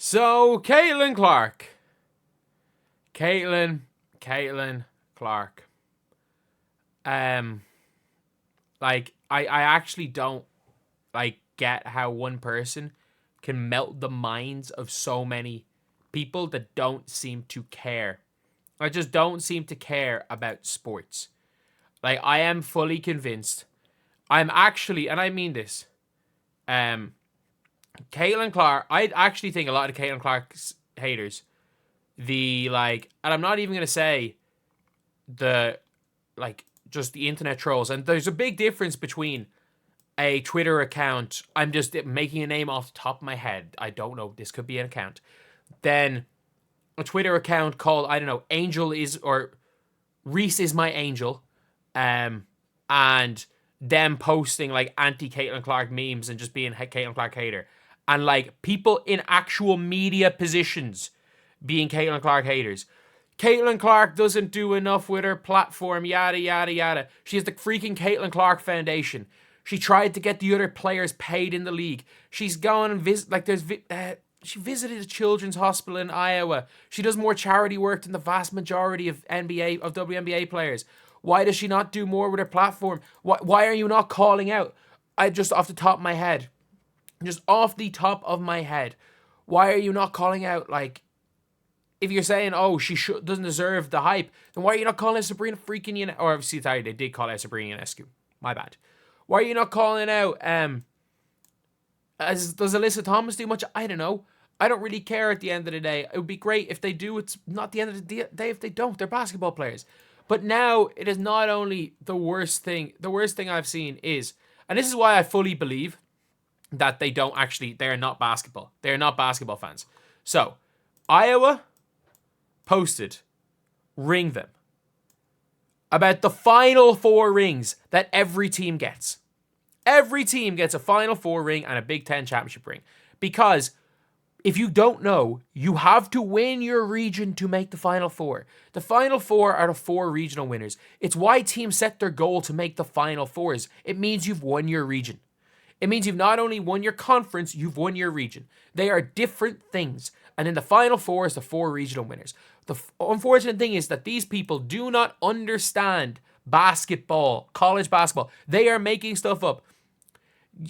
So, Caitlin Clark. Caitlin Clark. I actually don't, get how one person can melt the minds of so many people that don't seem to care. I just don't seem to care about sports. I am fully convinced. I'm actually, and I mean this, Caitlin Clark, I actually think a lot of Caitlin Clark's haters, and I'm not even going to say the, just the internet trolls. And there's a big difference between a Twitter account, I'm just making a name off the top of my head, I don't know, this could be an account, then a Twitter account called, I don't know, Angel is, or Reese is my angel, and them posting anti-Caitlin Clark memes and just being Caitlin Clark hater. And people in actual media positions being Caitlin Clark haters. Caitlin Clark doesn't do enough with her platform, yada, yada, yada. She has the freaking Caitlin Clark Foundation. She tried to get the other players paid in the league. She's gone and she visited a children's hospital in Iowa. She does more charity work than the vast majority of WNBA players. Why does she not do more with her platform? Why are you not calling out? Just off the top of my head. Why are you not calling out, if you're saying, oh, she doesn't deserve the hype, then why are you not calling out Sabrina freaking Ionescu? Or, sorry, they did call out Sabrina Ionescu. My bad. Why are you not calling out, does Alyssa Thomas do much? I don't know. I don't really care at the end of the day. It would be great if they do. It's not the end of the day if they don't. They're basketball players. But now it is not only the worst thing. The worst thing I've seen is, and this is why I fully believe that they are not basketball. They're not basketball fans. So, Iowa posted, ring them, about the Final Four rings that every team gets. Every team gets a Final Four ring and a Big Ten championship ring. Because if you don't know, you have to win your region to make the Final Four. The Final Four are the 4 regional winners. It's why teams set their goal to make the Final Fours. It means you've won your region. It means you've not only won your conference, you've won your region. They are different things. And in the Final Four is the 4 regional winners. The unfortunate thing is that these people do not understand basketball, college basketball. They are making stuff up.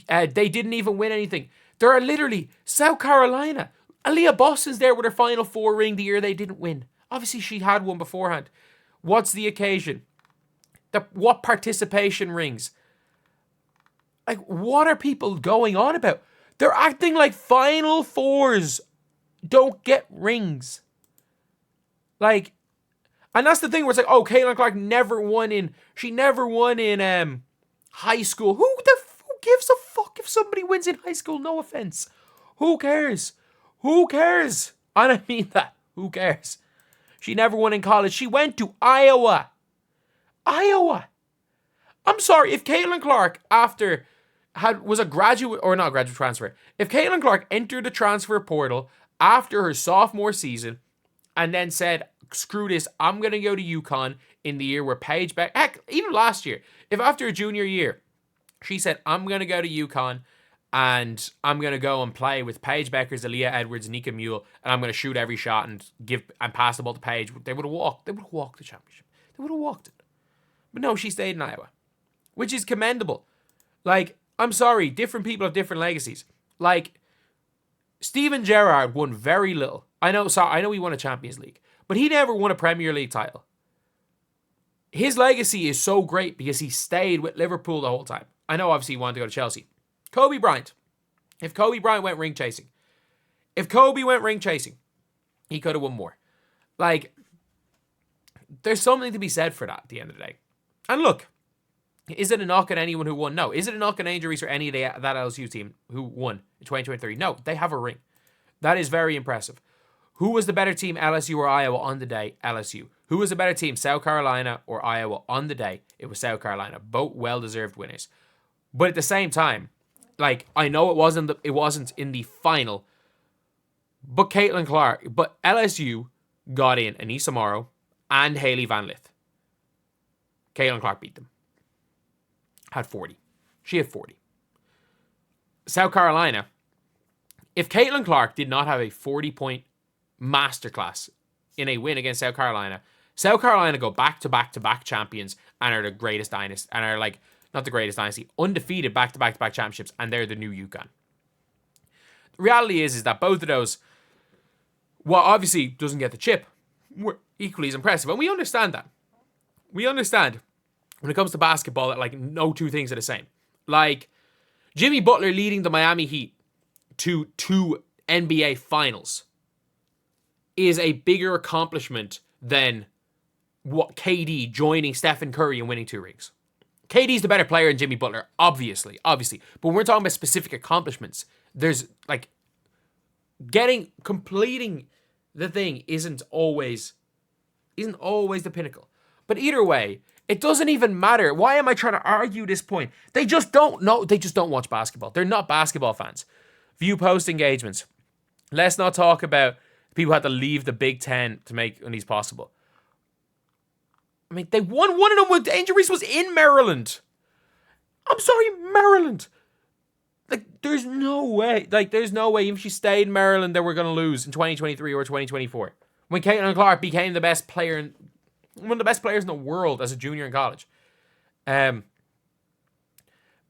They didn't even win anything. There are literally South Carolina. Aaliyah Boston's there with her Final Four ring the year they didn't win. Obviously, she had one beforehand. What's the occasion? What participation rings? What are people going on about? They're acting like Final Fours don't get rings. And that's the thing where it's Caitlin Clark never won in high school. Who gives a fuck if somebody wins in high school? No offense. Who cares? And I mean that. Who cares? She never won in college. She went to Iowa. I'm sorry, if Caitlin Clark was a graduate or not graduate transfer, if Caitlin Clark entered the transfer portal after her sophomore season and then said, screw this, I'm going to go to UConn in the year where Paige Beck, heck, even last year, if after her junior year, she said, I'm going to go to UConn and I'm going to go and play with Paige Beckers, Aaliyah Edwards, Nika Mule, and I'm going to shoot every shot and pass the ball to Paige, they would have walked the championship. They would have walked it. But no, she stayed in Iowa, which is commendable. I'm sorry, different people have different legacies. Steven Gerrard won very little. I know he won a Champions League, but he never won a Premier League title. His legacy is so great because he stayed with Liverpool the whole time. I know obviously he wanted to go to Chelsea. Kobe Bryant. If Kobe Bryant went ring chasing, he could have won more. There's something to be said for that at the end of the day. And look, is it a knock on anyone who won? No. Is it a knock on injuries or any of that LSU team who won in 2023? No, they have a ring. That is very impressive. Who was the better team, LSU or Iowa on the day? LSU. Who was the better team, South Carolina or Iowa on the day? It was South Carolina. Both well-deserved winners. But at the same time, I know it wasn't in the final, but LSU got in Anissa Morrow and Hailey Van Lith. Caitlin Clark beat them. Had 40. She had 40. South Carolina, If Caitlin Clark did not have a 40-point masterclass in a win against South Carolina go back to back to back champions and are the greatest dynasty, and are like, not the greatest dynasty, undefeated back to back to back championships, and they're the new UConn. The reality is that both of those, well, obviously doesn't get the chip, were equally as impressive, and we understand that. We understand when it comes to basketball that, like, no two things are the same. Like, Jimmy Butler leading the Miami Heat to 2 NBA finals is a bigger accomplishment than what KD joining Stephen Curry and winning 2 rings. KD's the better player than Jimmy Butler, obviously. But when we're talking about specific accomplishments, there's, like, completing the thing isn't always the pinnacle. But either way, it doesn't even matter. Why am I trying to argue this point? They just don't know. They just don't watch basketball. They're not basketball fans. View post engagements. Let's not talk about people who had to leave the Big Ten to make these possible. I mean, they won one of them when Angel Reese was in Maryland. I'm sorry, Maryland. Like, there's no way. Even if she stayed in Maryland, that we're going to lose in 2023 or 2024. When Caitlin Clark became the best player, one of the best players in the world as a junior in college.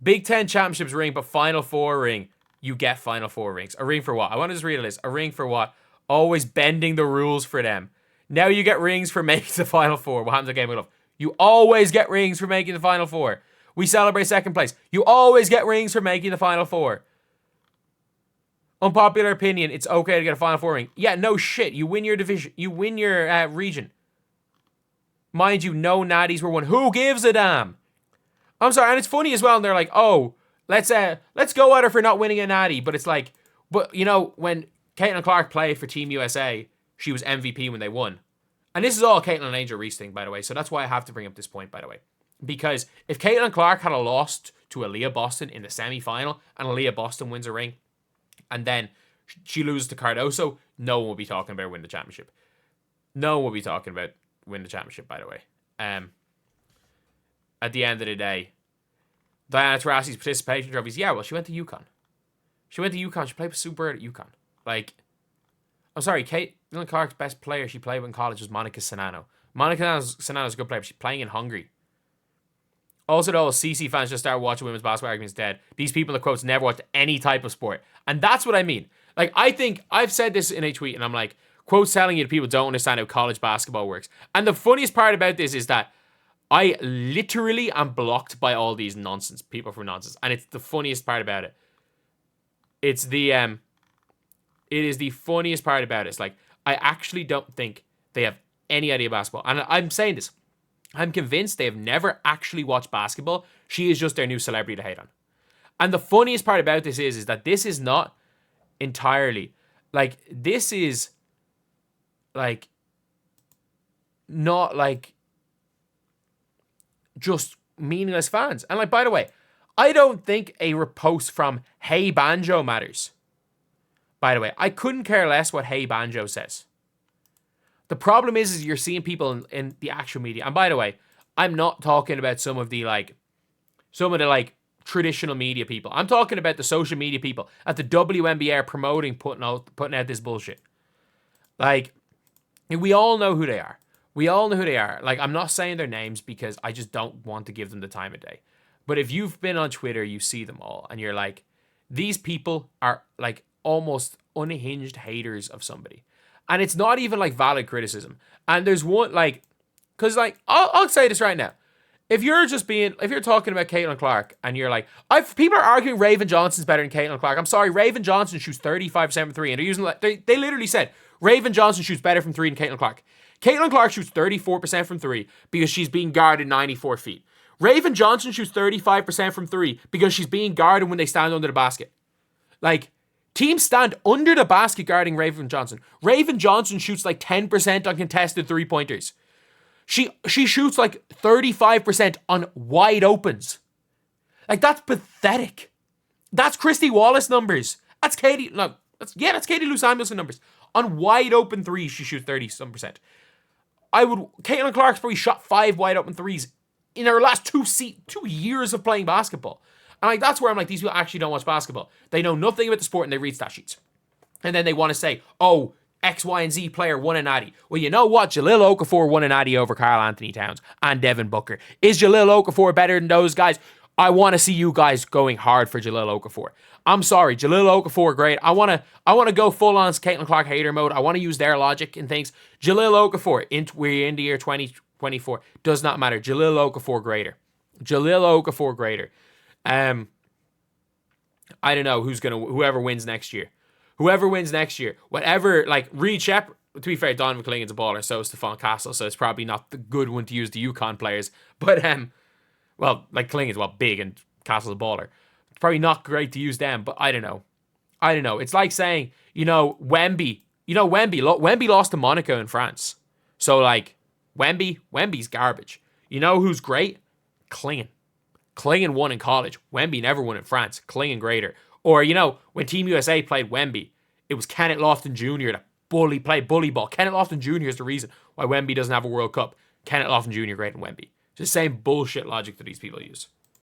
Big Ten championships ring, but Final Four ring. You get Final Four rings. A ring for what? I want to just read a list. A ring for what? Always bending the rules for them. Now you get rings for making the Final Four. What happens at Game of Love? You always get rings for making the Final Four. We celebrate second place. You always get rings for making the Final Four. Unpopular opinion, it's okay to get a Final Four ring. Yeah, no shit. You win your division. You win your region. Mind you, no natties were won. Who gives a damn? I'm sorry, and it's funny as well. And they're like, oh, let's go at her for not winning a natty. But it's like, but you know, when Caitlin Clark played for Team USA, she was MVP when they won. And this is all Caitlin and Angel Reese thing, by the way. So that's why I have to bring up this point, by the way. Because if Caitlin Clark had lost to Aaliyah Boston in the semifinal, and Aaliyah Boston wins a ring, and then she loses to Cardoso, no one will be talking about winning the championship. No one will be talking about winning the championship, by the way. At the end of the day, Diana Taurasi's participation trophies, yeah, well, she went to UConn. She played with Sue Bird at UConn. Like, I'm sorry, Caitlin Clark's best player she played with in college was Monica Sanano. Monica Sanano's a good player, but she's playing in Hungary. Also, though, CC fans just start watching women's basketball arguments dead. These people in the quotes never watched any type of sport. And that's what I mean. Like, I think I've said this in a tweet, and I'm like, quotes telling you that people don't understand how college basketball works. And the funniest part about this is that I literally am blocked by all these nonsense, people from nonsense. And it's the funniest part about it. It is the funniest part about it. It's like, I actually don't think they have any idea basketball. And I'm saying this. I'm convinced they have never actually watched basketball. She is just their new celebrity to hate on. And the funniest part about this is that this is not entirely, like, this is, like, not, like, just meaningless fans. And, like, by the way, I don't think a repost from Hey Banjo matters. By the way, I couldn't care less what Hey Banjo says. The problem is you're seeing people in the actual media. And by the way, I'm not talking about some of the traditional media people. I'm talking about the social media people at the WNBA are promoting, putting out this bullshit. Like, we all know who they are. Like, I'm not saying their names because I just don't want to give them the time of day. But if you've been on Twitter, you see them all. And you're like, these people are, like, almost unhinged haters of somebody. And it's not even, like, valid criticism. And there's one, like, because, like, I'll say this right now. If you're talking about Caitlin Clark and you're like, people are arguing Raven Johnson's better than Caitlin Clark. I'm sorry, Raven Johnson shoots 35% from three. And they're using, they literally said, Raven Johnson shoots better from three than Caitlin Clark. Caitlin Clark shoots 34% from three because she's being guarded 94 feet. Raven Johnson shoots 35% from three because she's being guarded when they stand under the basket. Like, teams stand under the basket guarding Raven Johnson. Raven Johnson shoots like 10% on contested three-pointers. She shoots like 35% on wide opens. Like, that's pathetic. That's Christy Wallace numbers. That's Katie Lou Samuelson numbers. On wide open threes, she shoots 30-some%. Caitlin Clark's probably shot 5 wide open threes in her last 2 years of playing basketball. And, like, that's where I'm like, these people actually don't watch basketball. They know nothing about the sport and they read stat sheets. And then they want to say, oh, X, Y, and Z player won a natty. Well, you know what? Jahlil Okafor won a natty over Karl Anthony Towns and Devin Booker. Is Jahlil Okafor better than those guys? I want to see you guys going hard for Jahlil Okafor. I'm sorry, Jahlil Okafor, great. I want to go full on Caitlin Clark hater mode. I want to use their logic and things. Jahlil Okafor, we're in the year 2024. Does not matter. Jahlil Okafor greater. Jahlil Okafor greater. I don't know whoever wins next year. Whoever wins next year, whatever, like Reed Shepherd, to be fair, Donovan Clingan's a baller, so is Stephon Castle, so it's probably not the good one to use the UConn players. But, well, like Clingan's, big and Castle's a baller. It's probably not great to use them, but I don't know. It's like saying, Wemby. Wemby lost to Monaco in France. So, like, Wemby's garbage. You know who's great? Clingan. Clingan won in college. Wemby never won in France. Clingan greater. Or, when Team USA played Wemby, it was Kenneth Lofton Jr. that played bully ball. Kenneth Lofton Jr. is the reason why Wemby doesn't have a World Cup. Kenneth Lofton Jr. greater than Wemby. It's the same bullshit logic that these people use.